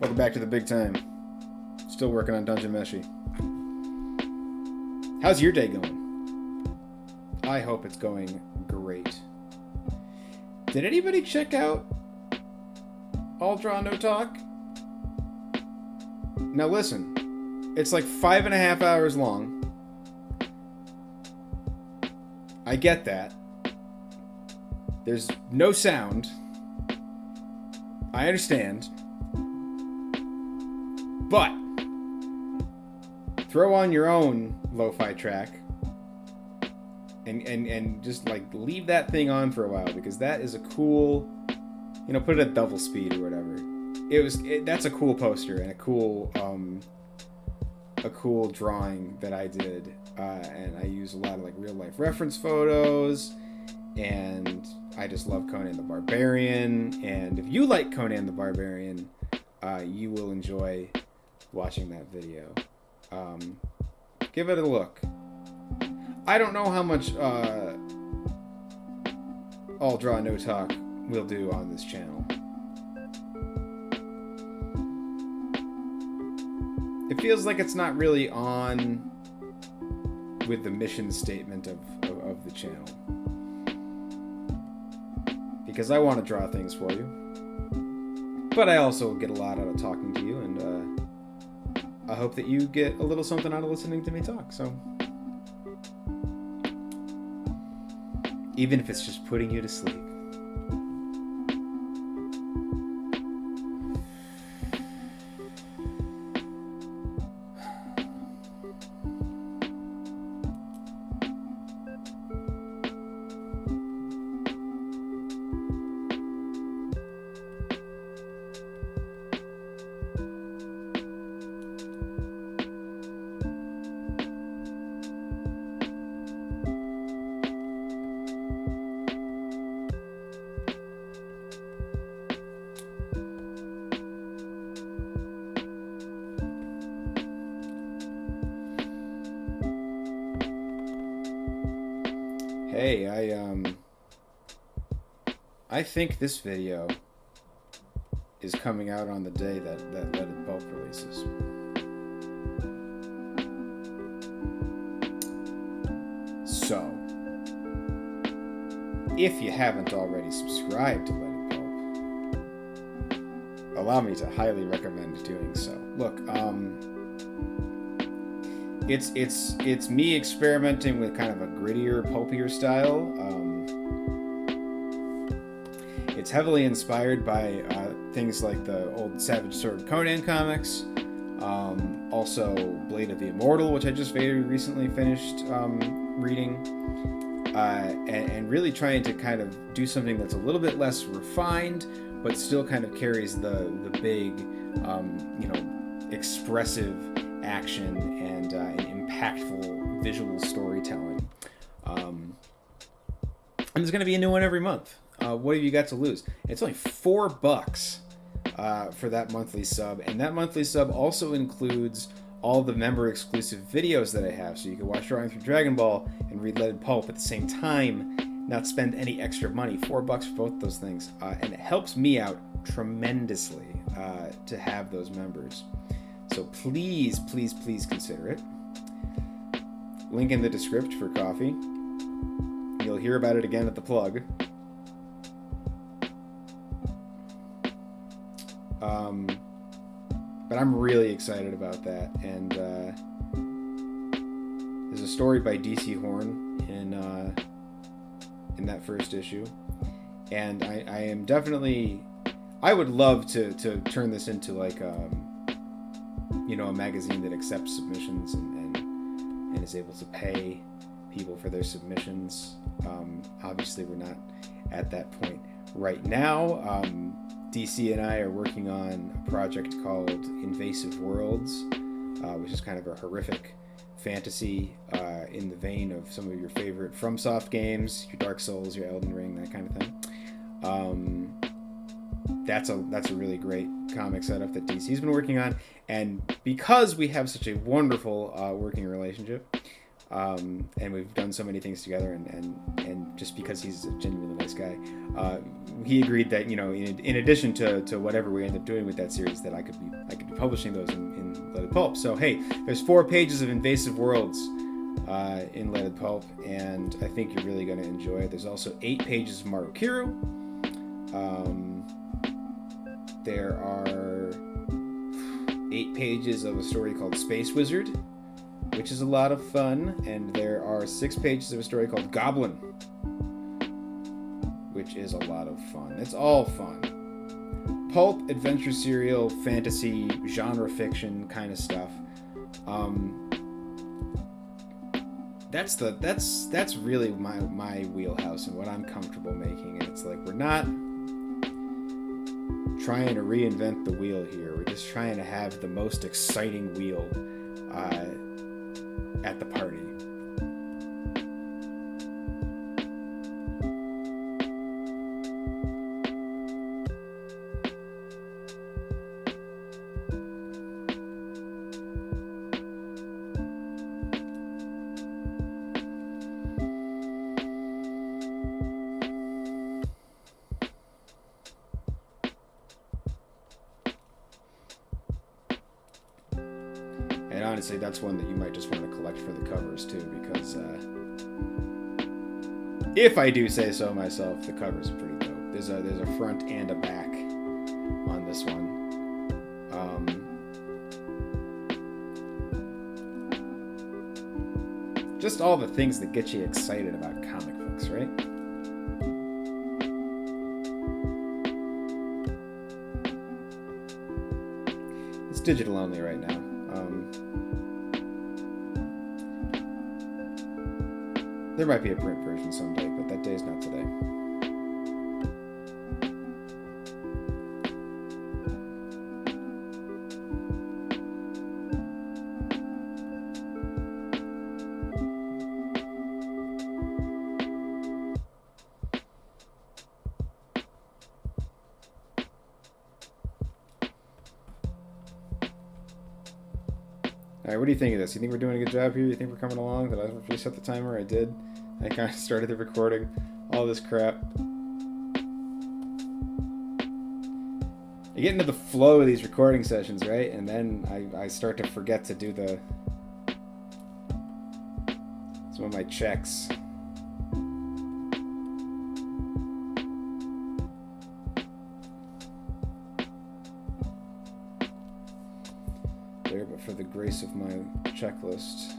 Welcome back to the big time. Still working on Dungeon Meshi. How's your day going? I hope it's going great. Did anybody check out All Draw No Talk? Now listen, it's like 5.5 hours long. I get that. There's no sound. I understand. But throw on your own lo-fi track and just like leave that thing on for a while, because that is a cool, put it at double speed or whatever. That's a cool poster and a cool drawing that I did, and I use a lot of like real life reference photos, and I just love Conan the Barbarian. And if you like Conan the Barbarian, you will enjoy watching that video. Give it a look. I don't know how much All Draw No Talk will do on this channel. It feels like it's not really on with the mission statement of the channel, because I want to draw things for you, but I also get a lot out of talking to you, and I hope that you get a little something out of listening to me talk. So even if it's just putting you to sleep. Hey, I think this video is coming out on the day that Let It Pulp releases. So, if you haven't already subscribed to Let It Pulp, allow me to highly recommend doing so. Look, it's me experimenting with kind of a grittier, pulpier style. It's heavily inspired by things like the old Savage Sword Conan comics, also Blade of the Immortal, which I just very recently finished reading, and really trying to kind of do something that's a little bit less refined, but still kind of carries the big, expressive action and impactful visual storytelling. And there's going to be a new one every month. What have you got to lose? It's only $4 for that monthly sub, and that monthly sub also includes all the member exclusive videos that I have, so you can watch Drawing Through Dragon Ball and read Let It Pulp at the same time, not spend any extra money. $4 for both those things, and it helps me out tremendously to have those members. So please, please, please consider it. Link in the description for coffee. You'll hear about it again at the plug. But I'm really excited about that. And there's a story by DC Horn in that first issue. And I am definitely... I would love to turn this into like a magazine that accepts submissions and is able to pay people for their submissions. Obviously, we're not at that point right now. DC and I are working on a project called Invasive Worlds, which is kind of a horrific fantasy in the vein of some of your favorite FromSoft games, your Dark Souls, your Elden Ring, that kind of thing. That's a really great comic setup that DC's been working on, and because we have such a wonderful working relationship, And we've done so many things together, and just because he's a genuinely nice guy, he agreed that, you know, in addition to whatever we end up doing with that series, that I could be publishing those in Leaded Pulp. So hey, there's 4 pages of Invasive Worlds in Leaded Pulp, and I think you're really going to enjoy it. There's also 8 pages of Marukiru. There are 8 pages of a story called Space Wizard, which is a lot of fun, and there are 6 pages of a story called Goblin, which is a lot of fun. It's all fun. Pulp, adventure serial, fantasy, genre fiction kind of stuff. That's really my wheelhouse and what I'm comfortable making. And it's like, we're not trying to reinvent the wheel here. We're just trying to have the most exciting wheel at the party. And honestly, that's one that you might just want to collect for the covers too, because if I do say so myself, the covers are pretty dope. There's a front and a back on this one. Just all the things that get you excited about comic books, right? It's digital only right now. There might be a print version someday, but that day's not today. Alright, what do you think of this? You think we're doing a good job here? You think we're coming along? Did I reset the timer? I did. I kind of started the recording. All this crap. You get into the flow of these recording sessions, right? And then I start to forget to do some of my checks. There, but for the grace of my checklist.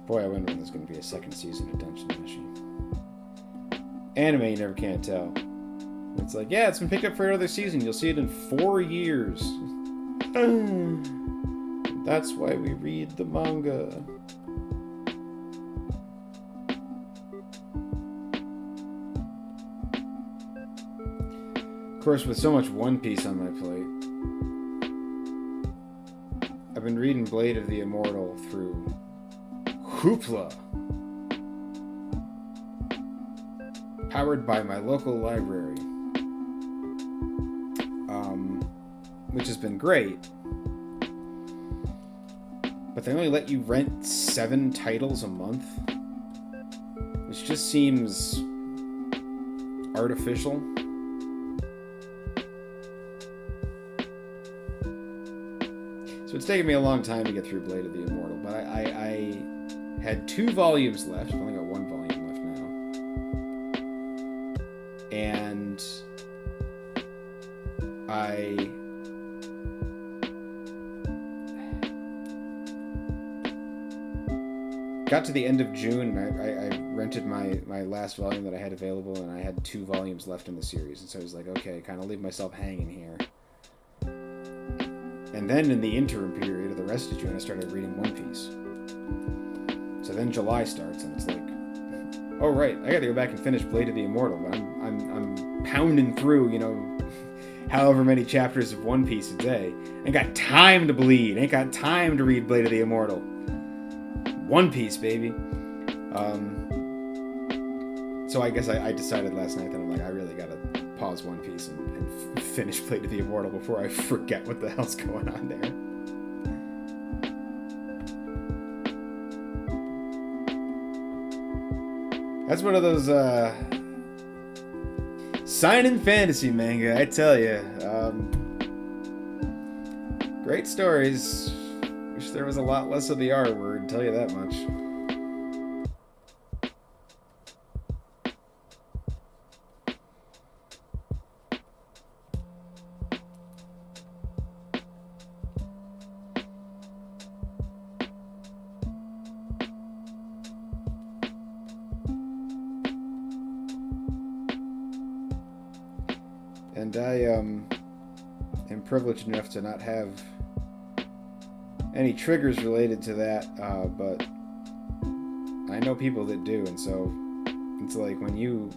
Boy, I wonder when there's going to be a second season of Dungeon Meshi. Anime, you never can tell. It's like, yeah, it's been picked up for another season. You'll see it in 4 years. That's why we read the manga. Of course, with so much One Piece on my plate, I've been reading Blade of the Immortal through Hoopla, powered by my local library, which has been great, but they only let you rent 7 titles a month, which just seems artificial. So it's taken me a long time to get through Blade of the Immortal, but I had 2 volumes left. I've only got 1 volume left now. And I got to the end of June, and I rented my last volume that I had available, and I had 2 volumes left in the series, and so I was like, okay, kind of leave myself hanging here. And then in the interim period of the rest of June, I started reading One Piece. So then July starts, and it's like, oh right, I got to go back and finish Blade of the Immortal. But I'm pounding through, however many chapters of One Piece a day. Ain't got time to bleed. Ain't got time to read Blade of the Immortal. One Piece, baby. So I guess I decided last night that I'm like, I really gotta pause One Piece and finish Blade of the Immortal before I forget what the hell's going on there. That's one of those seinen fantasy manga, I tell you. Great stories. Wish there was a lot less of the R word, tell you that much. And I am privileged enough to not have any triggers related to that, but I know people that do, and so it's like when you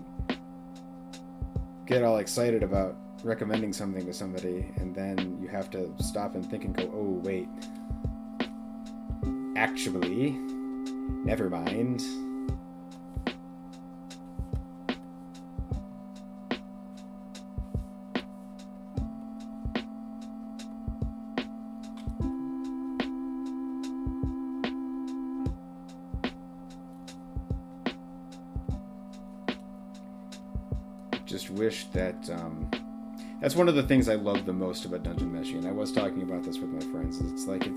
get all excited about recommending something to somebody, and then you have to stop and think and go, oh wait, actually, never mind. Just wish that that's one of the things I love the most about Dungeon Meshi, and I was talking about this with my friends. It's like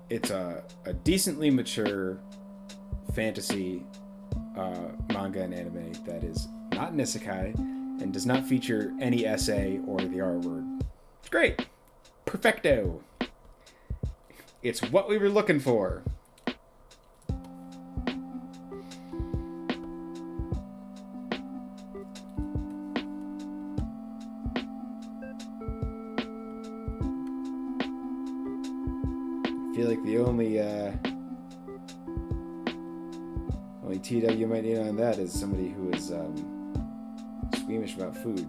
it's a decently mature fantasy manga and anime that is not an isekai and does not feature any essay or the R word. It's great, perfecto. It's what we were looking for. I feel like the only TW you might need on that is somebody who is squeamish about food.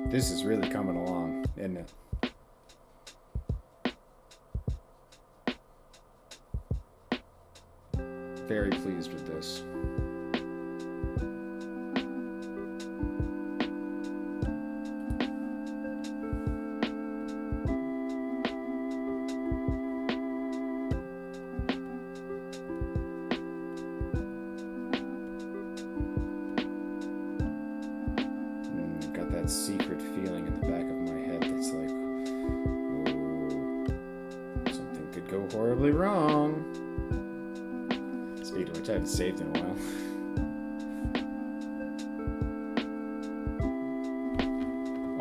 This is really coming along, isn't it? Very pleased with this. Secret feeling in the back of my head that's like, oh, something could go horribly wrong. Speaking of which, I haven't saved in a while.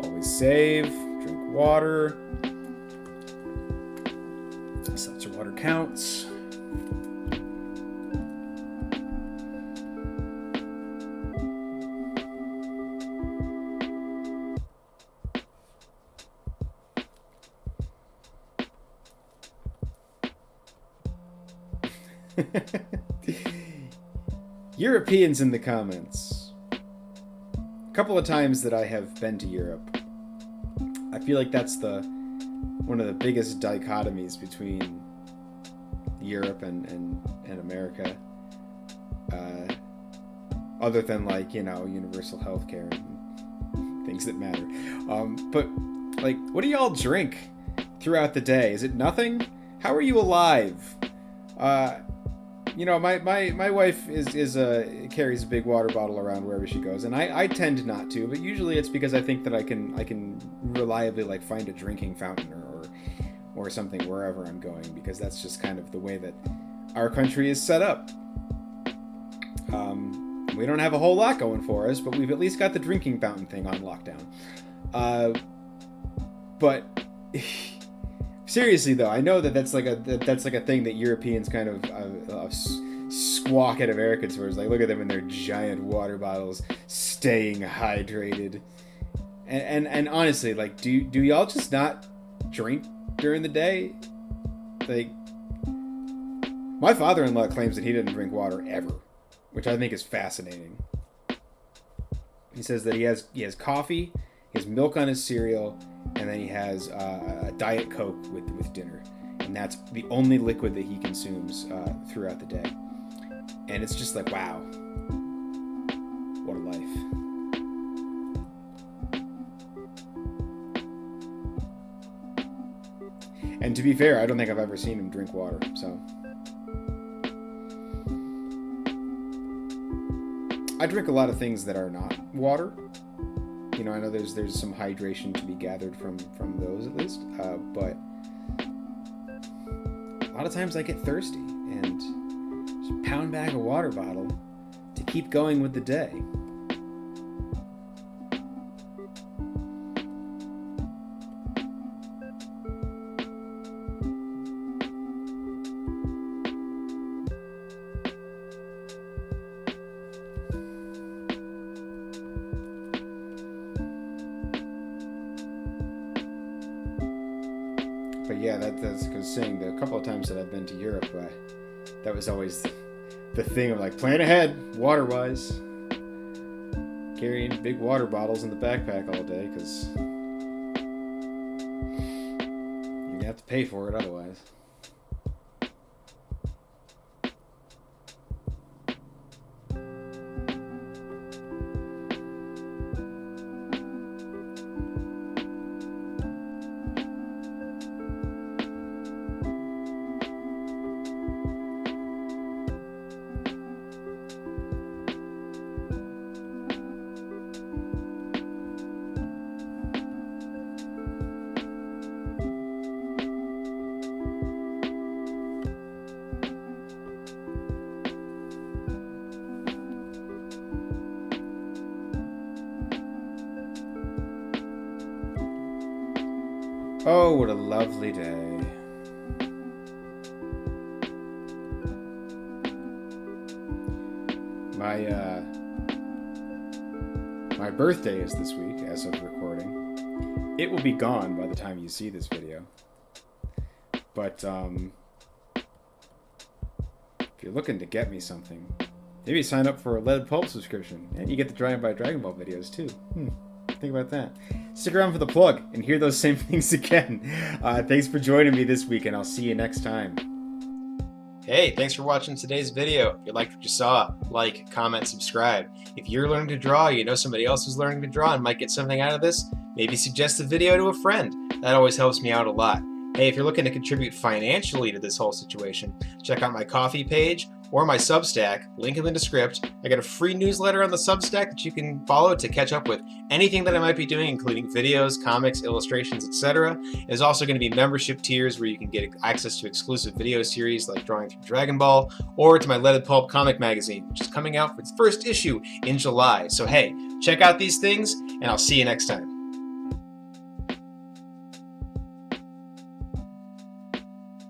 Always save, drink water. Seltzer water counts. Europeans in the comments. couple of times that I have been to Europe, I feel like that's one of the biggest dichotomies between Europe and America. Other than like, universal healthcare and things that matter. But like, what do y'all drink throughout the day? Is it nothing? How are you alive? My wife carries a big water bottle around wherever she goes, and I tend not to, but usually it's because I think that I can reliably like find a drinking fountain or something wherever I'm going, because that's just kind of the way that our country is set up. We don't have a whole lot going for us, but we've at least got the drinking fountain thing on lockdown. But seriously though, I know that's like a thing that Europeans kind of squawk at Americans for. Is like, look at them in their giant water bottles, staying hydrated. And honestly, like, do y'all just not drink during the day? Like, my father-in-law claims that he didn't drink water ever, which I think is fascinating. He says that he has coffee, he has milk on his cereal, and then he has a Diet Coke with dinner. And that's the only liquid that he consumes throughout the day. And it's just like, wow, what a life. And to be fair, I don't think I've ever seen him drink water, so. I drink a lot of things that are not water. I know there's some hydration to be gathered from those at least, but a lot of times I get thirsty and just pound back a water bottle to keep going with the day. But yeah, that's because saying the couple of times that I've been to Europe, that was always the thing of like, plan ahead, water-wise. Carrying big water bottles in the backpack all day, because you're going to have to pay for it otherwise. Oh, what a lovely day. My birthday is this week, as of recording. It will be gone by the time you see this video. But, if you're looking to get me something, maybe sign up for a Leaded Pulp subscription, and you get the Drive by Dragon Ball videos, too. Think about that. Stick around for the plug and hear those same things again. Thanks for joining me this week, and I'll see you next time. Hey, thanks for watching today's video. If you liked what you saw, like, comment, subscribe. If you're learning to draw, you know somebody else who's learning to draw and might get something out of this, maybe suggest the video to a friend. That always helps me out a lot. Hey, if you're looking to contribute financially to this whole situation, check out my Ko-fi page or my Substack, link in the description. I got a free newsletter on the Substack that you can follow to catch up with anything that I might be doing, including videos, comics, illustrations, etc. There's also going to be membership tiers where you can get access to exclusive video series like Drawing Through Dragon Ball, or to my Leaded Pulp comic magazine, which is coming out for its first issue in July. So hey, check out these things, and I'll see you next time.